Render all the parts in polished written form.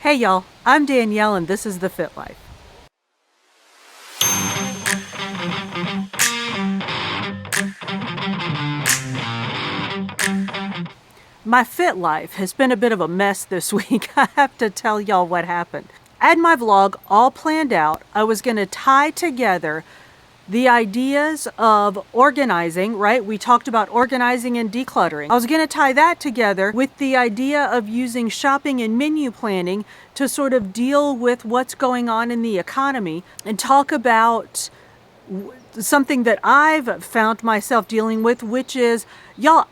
Hey y'all, I'm Danielle and this is The Fit Life. My fit life has been a bit of a mess this week. I have to tell y'all what happened. I had my vlog all planned out. I was going to tie together the ideas of organizing, right? We talked about organizing and decluttering. I was going to tie that together with the idea of using shopping and menu planning to sort of deal with what's going on in the economy and talk about something that I've found myself dealing with, which is, y'all,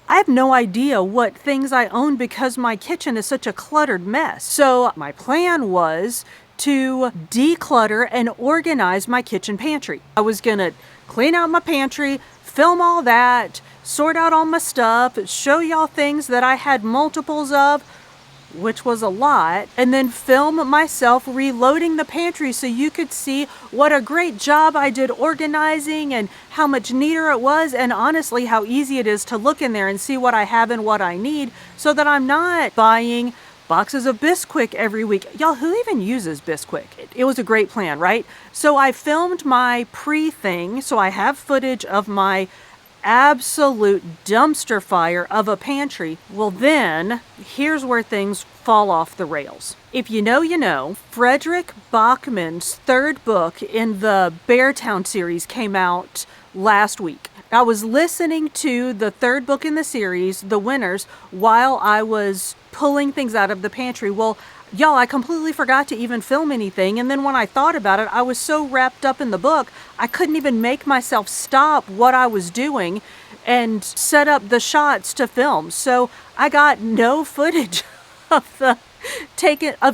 I have no idea what things I own because my kitchen is such a cluttered mess. So my plan was to declutter and organize my kitchen pantry. I was gonna clean out my pantry, film all that, sort out all my stuff, show y'all things that I had multiples of, which was a lot, and then film myself reloading the pantry so you could see what a great job I did organizing and how much neater it was, and honestly how easy it is to look in there and see what I have and what I need so that I'm not buying boxes of Bisquick every week. Y'all, who even uses Bisquick? It was a great plan, right? So I filmed my pre-thing, so I have footage of my absolute dumpster fire of a pantry. Well, then here's where things fall off the rails. If you know, you know. Frederick Bachman's third book in the Beartown series came out last week. I was listening to the third book in the series, The Winners, while I was pulling things out of the pantry. Well, y'all, I completely forgot to even film anything, and then when I thought about it, I was so wrapped up in the book, I couldn't even make myself stop what I was doing and set up the shots to film. So I got no footage of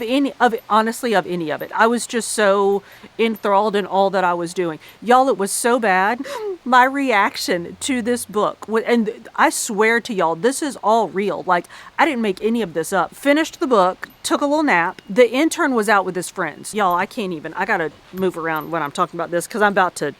any of it. I was just so enthralled in all that I was doing. Y'all, it was so bad. My reaction to this book, and I swear to y'all, this is all real. Like, I didn't make any of this up. Finished the book, took a little nap. The intern was out with his friends. Y'all, I gotta move around when I'm talking about this because I'm about to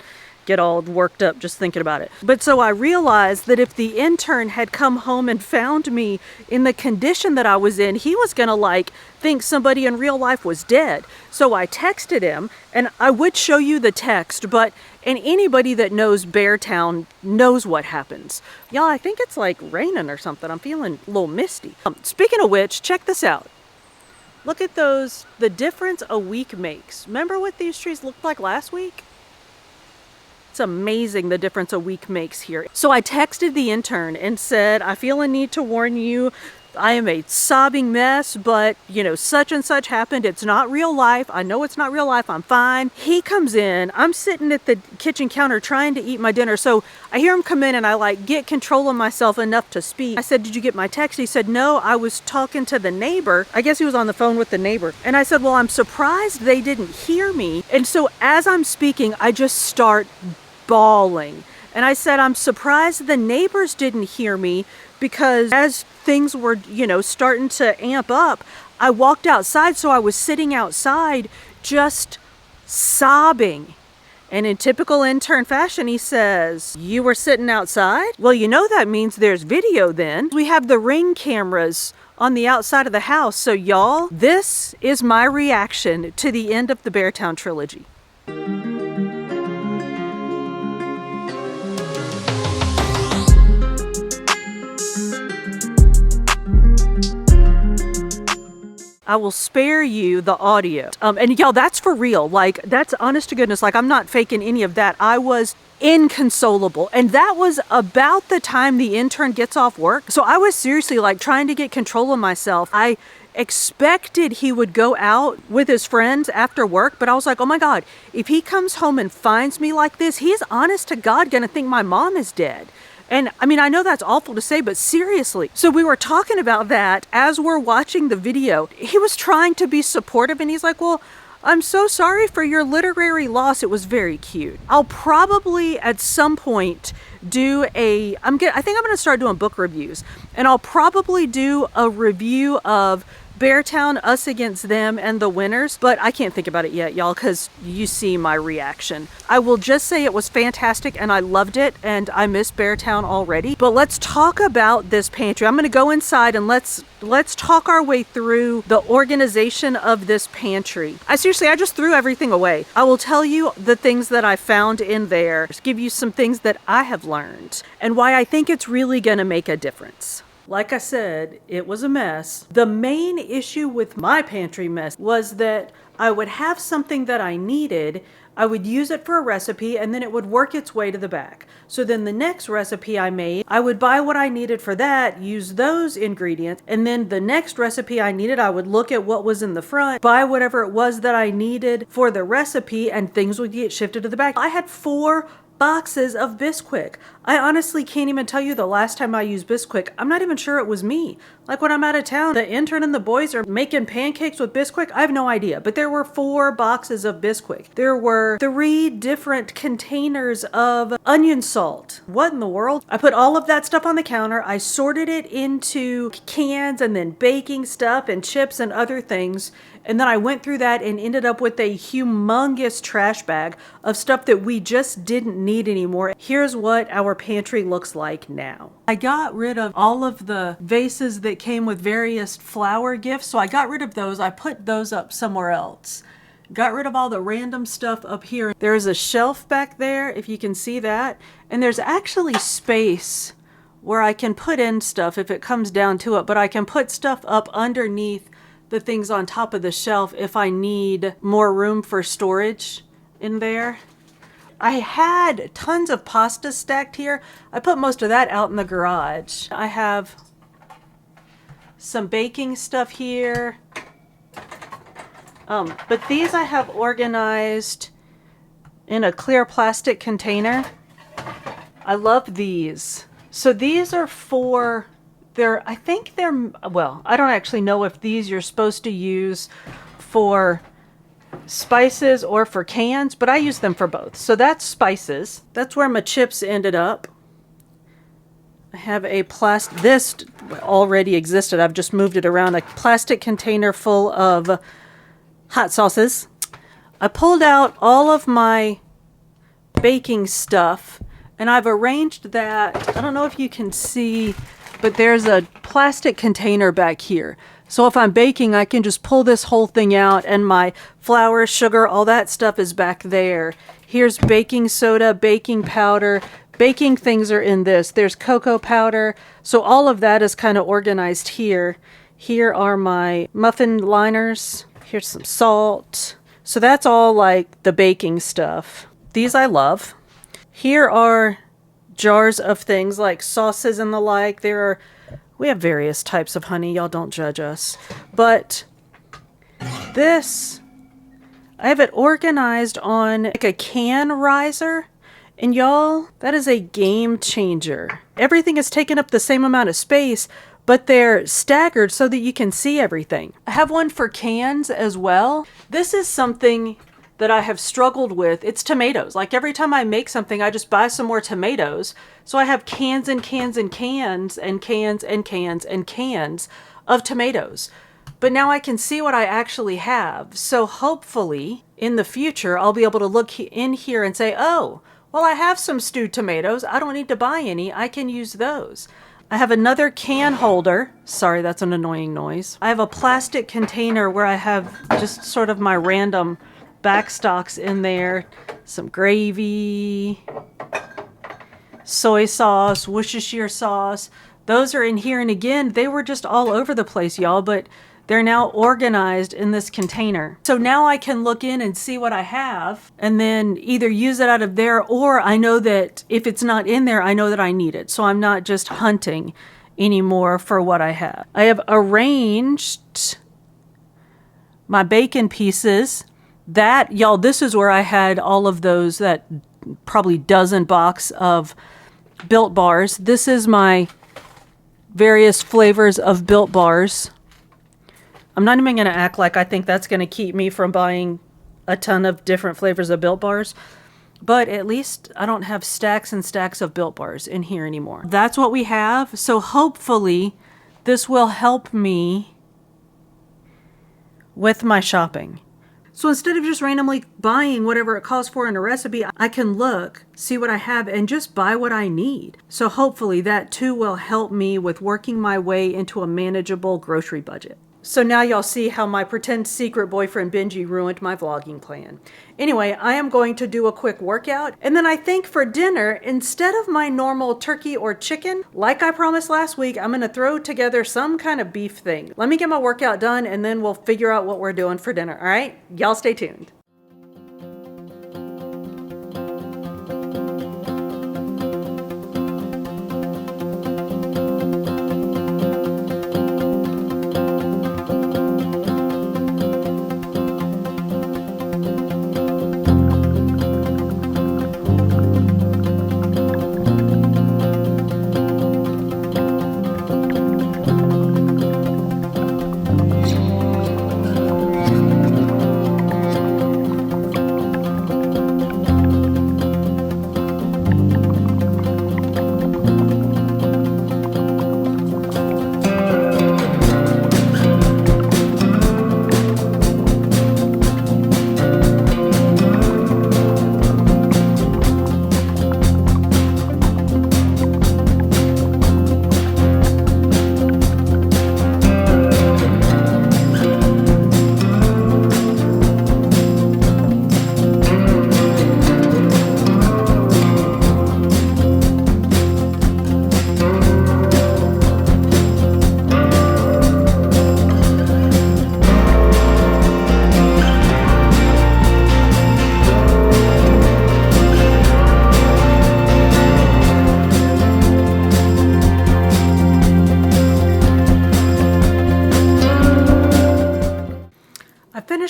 get all worked up just thinking about it. But so I realized that if the intern had come home and found me in the condition that I was in, he was gonna think somebody in real life was dead. So I texted him, and I would show you the text, and anybody that knows Beartown knows what happens. Y'all, I think it's like raining or something. I'm feeling a little misty. Speaking of which, check this out. Look at those, the difference a week makes. Remember what these trees looked like last week? It's amazing the difference a week makes here. So I texted the intern and said, I feel a need to warn you, I am a sobbing mess, but such and such happened. It's not real life. I know it's not real life. I'm fine. He comes in. I'm sitting at the kitchen counter trying to eat my dinner. So I hear him come in and I get control of myself enough to speak. I said, did you get my text? He said, no, I was talking to the neighbor. I guess he was on the phone with the neighbor. And I said, well, I'm surprised they didn't hear me. And so as I'm speaking, I just start bawling. And I said, I'm surprised the neighbors didn't hear me because as things were, starting to amp up, I walked outside. So I was sitting outside just sobbing. And in typical intern fashion, he says, you were sitting outside? Well, that means there's video then. We have the Ring cameras on the outside of the house. So y'all, this is my reaction to the end of the Beartown trilogy. I will spare you the audio. And y'all, that's for real. That's honest to goodness. I'm not faking any of that. I was inconsolable. And that was about the time the intern gets off work. So I was seriously trying to get control of myself. I expected he would go out with his friends after work, but I was like, oh my God, if he comes home and finds me like this, he's honest to God gonna think my mom is dead. And I know that's awful to say, but seriously. So we were talking about that as we're watching the video. He was trying to be supportive and he's like, well, I'm so sorry for your literary loss. It was very cute. I'll probably at some point do I think I'm going to start doing book reviews, and I'll probably do a review of Beartown, us against them, and the winners, but I can't think about it yet, y'all, because you see my reaction. I will just say it was fantastic and I loved it and I miss Beartown already. But let's talk about this pantry. I'm gonna go inside and let's talk our way through the organization of this pantry. I just threw everything away. I will tell you the things that I found in there, just give you some things that I have learned and why I think it's really gonna make a difference. Like I said, it was a mess. The main issue with my pantry mess was that I would have something that I needed, I would use it for a recipe, and then it would work its way to the back. So then the next recipe I made, I would buy what I needed for that, use those ingredients, and then the next recipe I needed, I would look at what was in the front, buy whatever it was that I needed for the recipe, and things would get shifted to the back. I had 4 boxes of Bisquick. I honestly can't even tell you the last time I used Bisquick. I'm not even sure it was me. Like when I'm out of town, the intern and the boys are making pancakes with Bisquick. I have no idea, but there were 4 boxes of Bisquick. There were 3 different containers of onion salt. What in the world? I put all of that stuff on the counter. I sorted it into cans and then baking stuff and chips and other things. And then I went through that and ended up with a humongous trash bag of stuff that we just didn't need anymore. Here's what our pantry looks like now. I got rid of all of the vases that came with various flower gifts. So I got rid of those. I put those up somewhere else. Got rid of all the random stuff up here. There's a shelf back there, if you can see that. And there's actually space where I can put in stuff if it comes down to it. But I can put stuff up underneath the things on top of the shelf if I need more room for storage in there. I had tons of pasta stacked here. I put most of that out in the garage. I have some baking stuff here. But these I have organized in a clear plastic container. I love these. So these are for I think they're, well, I don't actually know if these you're supposed to use for spices or for cans, but I use them for both. So that's spices. That's where my chips ended up. I have a this already existed. I've just moved it around. A plastic container full of hot sauces. I pulled out all of my baking stuff and I've arranged that. I don't know if you can see, but there's a plastic container back here. So if I'm baking, I can just pull this whole thing out and my flour, sugar, all that stuff is back there. Here's baking soda, baking powder, baking things are in this. There's cocoa powder. So all of that is kind of organized here. Here are my muffin liners. Here's some salt. So that's all like the baking stuff. These I love. Here are jars of things like sauces and the like. We have various types of honey. Y'all don't judge us. But this, I have it organized on like a can riser. And y'all, that is a game changer. Everything is taking up the same amount of space, but they're staggered so that you can see everything. I have one for cans as well. This is something that I have struggled with. It's tomatoes. Like every time I make something, I just buy some more tomatoes. So I have cans and cans and cans and cans and cans and cans of tomatoes. But now I can see what I actually have. So hopefully in the future, I'll be able to look in here and say, oh, well, I have some stewed tomatoes. I don't need to buy any. I can use those. I have another can holder. Sorry, that's an annoying noise. I have a plastic container where I have just sort of my random backstocks in there, some gravy, soy sauce, Worcestershire sauce. Those are in here. And again, they were just all over the place, y'all, but they're now organized in this container. So now I can look in and see what I have and then either use it out of there, or I know that if it's not in there, I know that I need it. So I'm not just hunting anymore for what I have. I have arranged my bacon pieces. That, y'all, this is where I had all of those, that probably dozen box of Built Bars. This is my various flavors of Built Bars. I'm not even going to act like I think that's going to keep me from buying a ton of different flavors of Built Bars. But at least I don't have stacks and stacks of Built Bars in here anymore. That's what we have. So hopefully this will help me with my shopping. So instead of just randomly buying whatever it calls for in a recipe, I can look, see what I have, and just buy what I need. So hopefully that too will help me with working my way into a manageable grocery budget. So now y'all see how my pretend secret boyfriend Benji ruined my vlogging plan. Anyway, I am going to do a quick workout, and then I think for dinner, instead of my normal turkey or chicken, like I promised last week, I'm gonna throw together some kind of beef thing. Let me get my workout done, and then we'll figure out what we're doing for dinner, all right? Y'all stay tuned.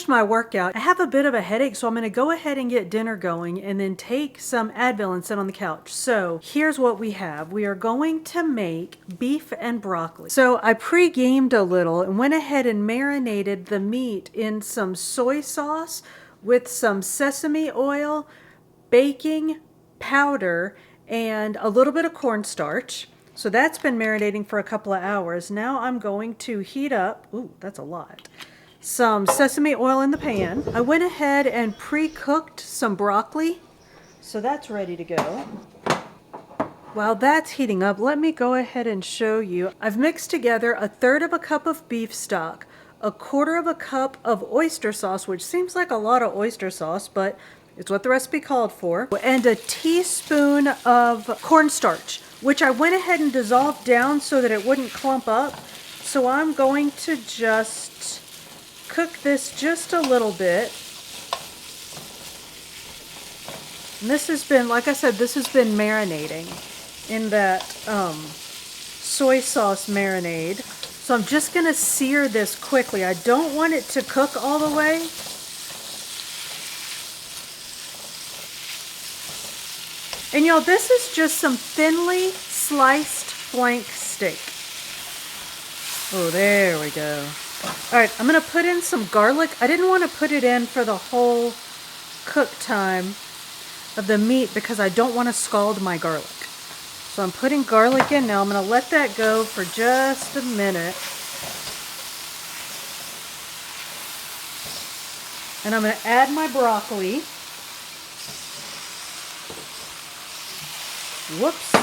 My workout. I have a bit of a headache, so I'm going to go ahead and get dinner going and then take some Advil and sit on the couch. So here's what we have. We are going to make beef and broccoli. So I pre-gamed a little and went ahead and marinated the meat in some soy sauce with some sesame oil, baking powder, and a little bit of cornstarch. So that's been marinating for a couple of hours. Now I'm going to heat up, ooh, that's a lot, some sesame oil in the pan. I went ahead and pre-cooked some broccoli, so that's ready to go. While that's heating up, let me go ahead and show you. I've mixed together 1/3 cup of beef stock, 1/4 cup of oyster sauce, which seems like a lot of oyster sauce, but it's what the recipe called for, and a teaspoon of cornstarch, which I went ahead and dissolved down so that it wouldn't clump up. So I'm going to just cook this just a little bit. And this has been, like I said, this has been marinating in that soy sauce marinade. So I'm just gonna sear this quickly. I don't want it to cook all the way. And y'all, this is just some thinly sliced flank steak. Oh, there we go. All right, I'm gonna put in some garlic. I didn't want to put it in for the whole cook time of the meat because I don't want to scald my garlic. So I'm putting garlic in now. I'm gonna let that go for just a minute. And I'm gonna add my broccoli. Whoops.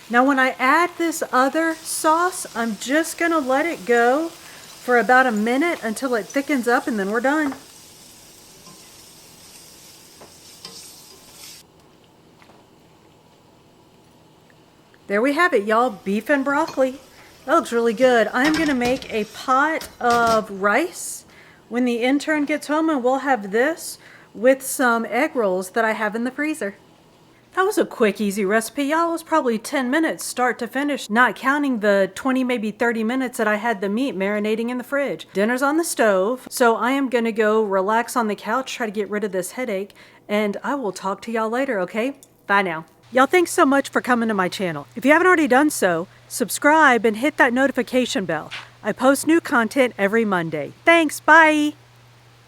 Now when I add this other sauce, I'm just gonna let it go for about a minute until it thickens up, and then we're done. There we have it, y'all, beef and broccoli. That looks really good. I'm gonna make a pot of rice when the intern gets home, and we'll have this with some egg rolls that I have in the freezer. That was a quick, easy recipe, y'all. It was probably 10 minutes start to finish, not counting the 20, maybe 30 minutes that I had the meat marinating in the fridge. Dinner's on the stove, so I am gonna go relax on the couch, try to get rid of this headache, and I will talk to y'all later, okay? Bye now. Y'all, thanks so much for coming to my channel. If you haven't already done so, subscribe and hit that notification bell. I post new content every Monday. Thanks, bye!